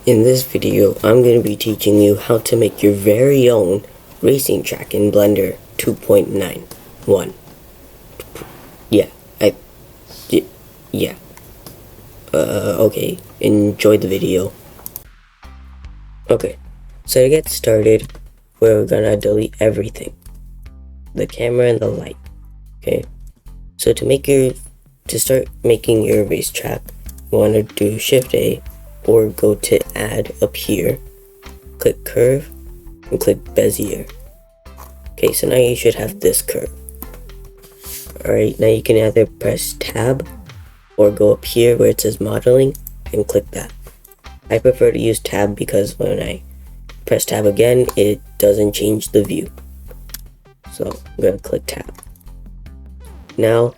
In this video, I'm going to be teaching you how to make your very own racing track in Blender 2.91. Okay, enjoy the video. Okay, so to get started, we're gonna delete everything. The camera and the light, okay? So to start making your racetrack, you want to do Shift A, or go to add up here, click curve, and click Bezier. Okay, so now you should have this curve. Alright, now you can either press tab, or go up here where it says modeling, and click that. I prefer to use tab because when I press tab again, it doesn't change the view. So I'm gonna click tab. Now,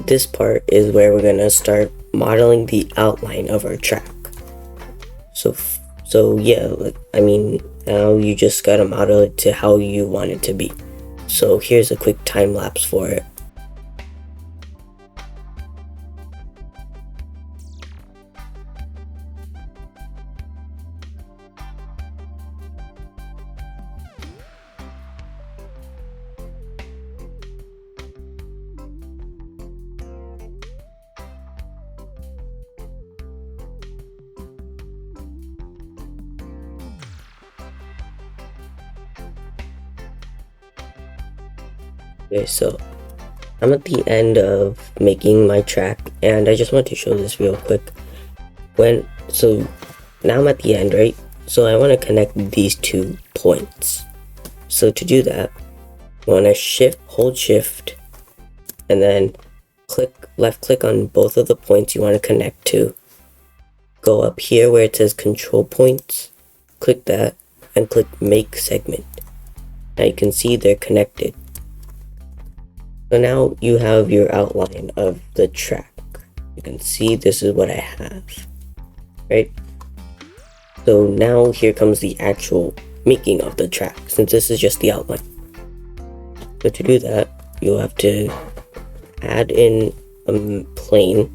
this part is where we're gonna start modeling the outline of our track. So yeah, now you just gotta model it to how you want it to be. So here's a quick time lapse for it. Okay, so I'm at the end of making my track, and I just want to show this real quick. So now I'm at the end, right? So I want to connect these 2 points. So to do that, I want to hold shift, and then left click on both of the points you want to connect to. Go up here where it says control points, click that, and click make segment. Now you can see they're connected. So now you have your outline of the track. You can see this is what I have, right? So now here comes the actual making of the track, since this is just the outline. So to do that, you'll have to add in a plane,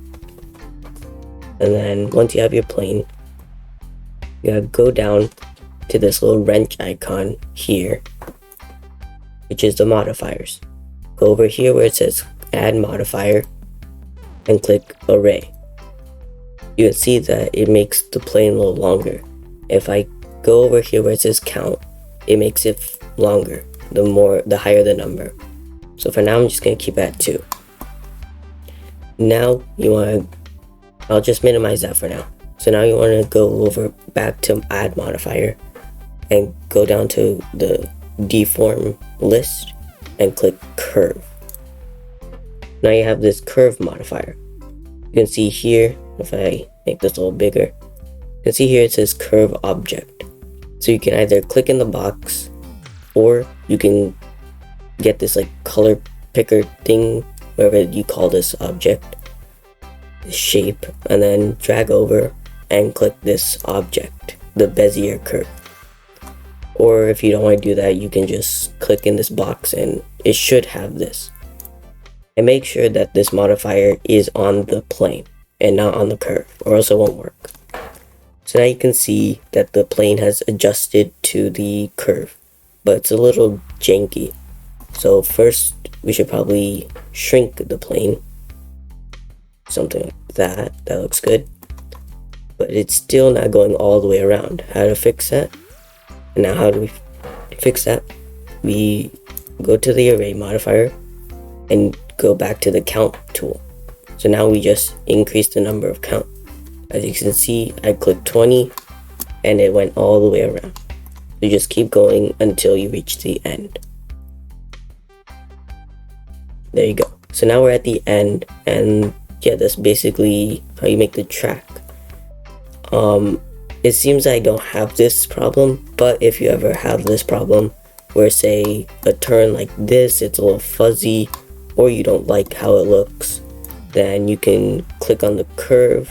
and then once you have your plane, you gotta go down to this little wrench icon here, which is the modifiers. Go over here where it says add modifier and click array. You can see that it makes the plane a little longer. If I go over here where it says count, it makes it longer, the higher the number. So for now, I'm just gonna keep it at 2. Now I'll just minimize that for now. So now you wanna go back to add modifier and go down to the deform list and click curve. Now you have this curve modifier. You can see here, if I make this a little bigger, you can see here it says curve object. So you can either click in the box, or you can get this like color picker thing, whatever you call this object, this shape, and then drag over and click this object, the Bezier curve. Or if you don't want to do that, you can just click in this box and it should have this. And make sure that this modifier is on the plane and not on the curve, or else it won't work. So now you can see that the plane has adjusted to the curve, but it's a little janky. So first, we should probably shrink the plane. Something like that. That looks good. But it's still not going all the way around. How to fix that? And now how do we fix that? We go to the array modifier and go back to the count tool. So now we just increase the number of count. As you can see, I clicked 20 and it went all the way around. You just keep going until you reach the end. There you go. So now we're at the end, and yeah, that's basically how you make the track. It seems I don't have this problem, but if you ever have this problem where, say, a turn like this, it's a little fuzzy, or you don't like how it looks, then you can click on the curve,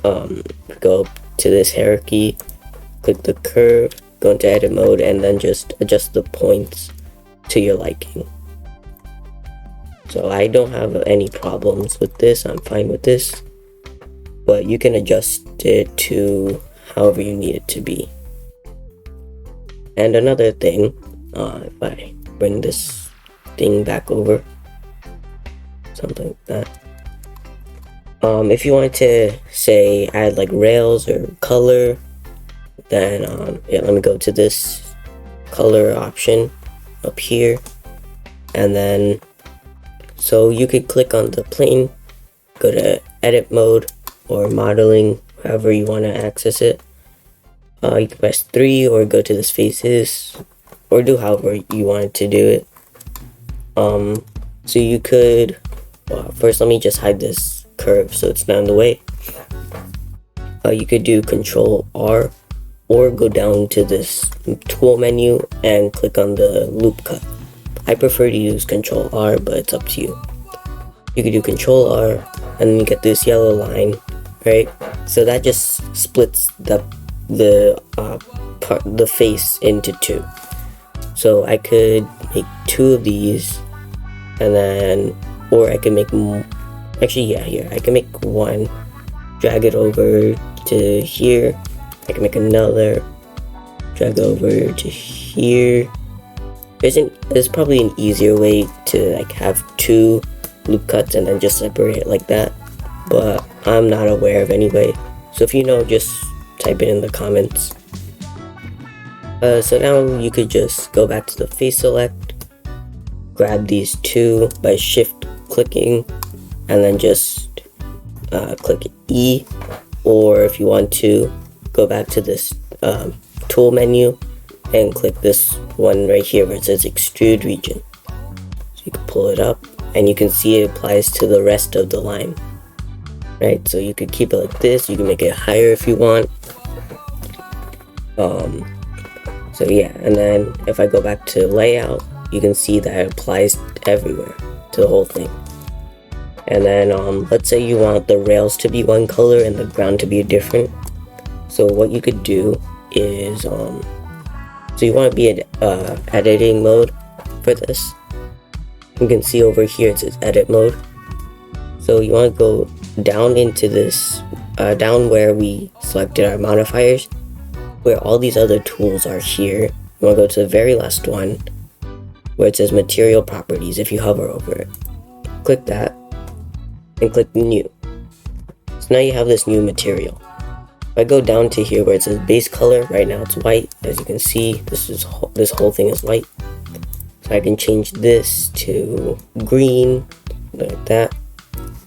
go to this hierarchy, click the curve, go into edit mode, and then just adjust the points to your liking. So I don't have any problems with this, I'm fine with this. But you can adjust it to however you need it to be. And another thing, if I bring this thing back over, something like that. If you wanted to say add like rails or color, then yeah, let me go to this color option up here, and then so you could click on the plane, go to edit mode or modeling, however you want to access it. You can press 3 or go to this faces, or do however you wanted to do it. So you could first, let me just hide this curve so it's not in the way. You could do Control R or go down to this tool menu and click on the loop cut. I prefer to use Control R, but it's up to you. You could do Control R and then you get this yellow line, right? So that just splits the face into 2. So I could make 2 of these, and then, or I can make more. Actually, yeah, here I can make 1, drag it over to here. I can make another, drag over to here. There's probably an easier way to like have 2 loop cuts and then just separate it like that, but I'm not aware of any way. So if you know, just type it in the comments. So now you could just go back to the face select, grab these 2 by shift clicking, and then just click E, or if you want to, go back to this tool menu and click this one right here where it says extrude region. So you can pull it up and you can see it applies to the rest of the line, right? So you could keep it like this, you can make it higher if you want. So yeah, and then if I go back to layout, you can see that it applies everywhere to the whole thing. And then let's say you want the rails to be one color and the ground to be different. So what you could do is so you want to be in editing mode for this. You can see over here it says edit mode. So you want to go down into this down where we selected our modifiers, where all these other tools are here. You want to go to the very last one where it says material properties. If you hover over it, click that and click new. So now you have this new material. If I go down to here where it says base color, right now it's white. As you can see, this whole thing is white. So I can change this to green, like that.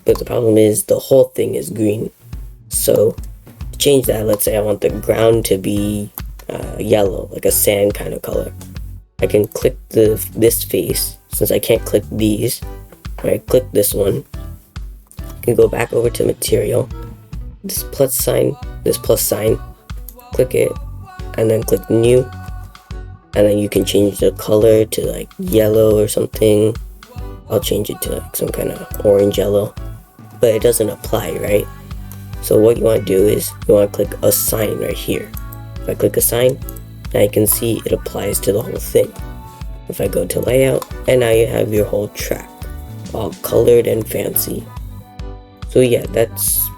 But the problem is the whole thing is green. So to change that, let's say I want the ground to be yellow, like a sand kind of color. I can click this face. Since I can't click these, right? Click this one. You can go back over to material. This plus sign, click it, and then click new, and then you can change the color to like yellow or something. I'll change it to like some kind of orange yellow, but it doesn't apply, right? So what you want to do is you want to click assign right here. If I click assign, now you can see it applies to the whole thing. If I go to layout, and now you have your whole track all colored and fancy. So yeah, that's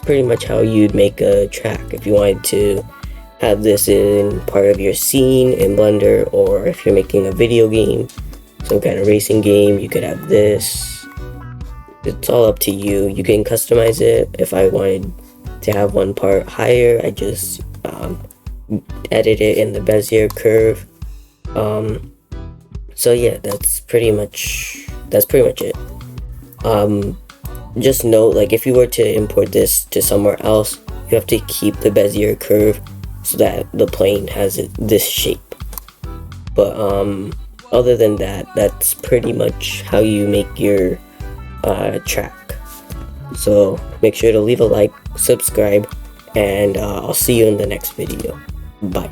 pretty much how you'd make a track if you wanted to have this in part of your scene in Blender, or if you're making a video game, some kind of racing game, you could have this. It's all up to you. You can customize it. If I wanted to have one part higher, I just edit it in the Bezier curve. So yeah, that's pretty much it. Just note, like if you were to import this to somewhere else, you have to keep the Bezier curve so that the plane has this shape. But other than that, that's pretty much how you make your track. So make sure to leave a like, subscribe, and I'll see you in the next video. Bye.